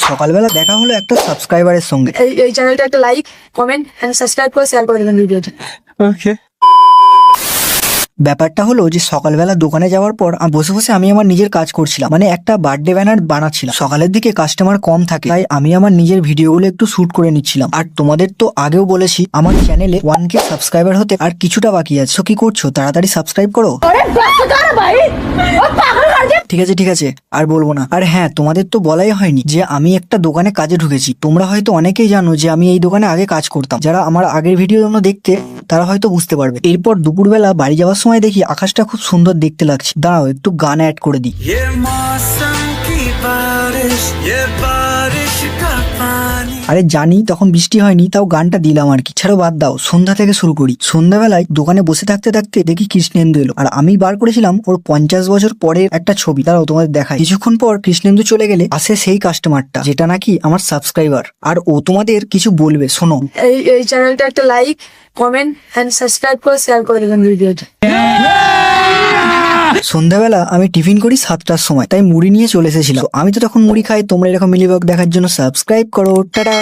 সকালবেলা দেখা হলো একটা সাবস্ক্রাইবারের সঙ্গে। এই চ্যানেলটা একটা লাইক, কমেন্ট এন্ড সাবস্ক্রাইব করে শেয়ার করে দেবেন ভিডিওটা। ওকে। ব্যাপারটা হলো যে সকালবেলা দোকানে যাওয়ার পর বসে বসে আমি আমার নিজের কাজ করছিলাম, মানে একটা বার্থডে ব্যানার বানাচ্ছিলাম। সকালের দিকে কাস্টমার কম থাকে, তাই আমি আমার নিজের ভিডিওগুলো একটু শুট করে নিচ্ছিলাম। আর তোমাদের তো আগেও বলেছি আমার চ্যানেলে 1K সাবস্ক্রাইবার হতে আর কিছুটা বাকি আছে। তো কি করছো, তাড়াতাড়ি সাবস্ক্রাইব করো। ঠিক আছে আর বলবো না। আর হ্যাঁ, তোমাদের তো বলাই হয়নি যে আমি একটা দোকানে কাজে ঢুকেছি। তোমরা হয়তো অনেকেই জানো যে আমি এই দোকানে আগে কাজ করতাম। যারা আমার আগের ভিডিও দেখতে তারা হয়তো বুঝতে পারবে। এরপর দুপুরবেলা বাড়ি যাওয়ার সময় দেখি আকাশটা খুব সুন্দর দেখতে লাগছে। দাঁড়াও একটু গান অ্যাড করে দিই। আরে জানি তখন বৃষ্টি হয়নি, তাও গানটা দিলাম আর কি। ছাড়ো বাদ দাও, সন্ধ্যা থেকে শুরু করি। সন্ধ্যাবেলায় দোকানে বসে থাকতে থাকতে দেখি কৃষ্ণেন্দু এলো, আর আমি বার করেছিলাম ওর 50 বছর পরের একটা ছবি। তারাও তোমাদের দেখায়। কিছুক্ষণ পর কৃষ্ণেন্দু চলে গেলে আসে সেই কাস্টমারটা, যেটা নাকি আমার সাবস্ক্রাইবার। আর ও তোমাদের কিছু বলবে, শোনো। এই চ্যানেলটা একটা লাইক, কমেন্ট এন্ড সাবস্ক্রাইব করে শেয়ার করে দেবেন ভিডিওটা। সন্ধ্যাবেলা আমি টিফিন করি 7টার সময়, তাই মুড়ি নিয়ে চলে এসেছিলাম। আমি তো তখন মুড়ি খাই। তোমরা এরকম মিলিবাগ দেখার জন্য সাবস্ক্রাইব করো। টাটা।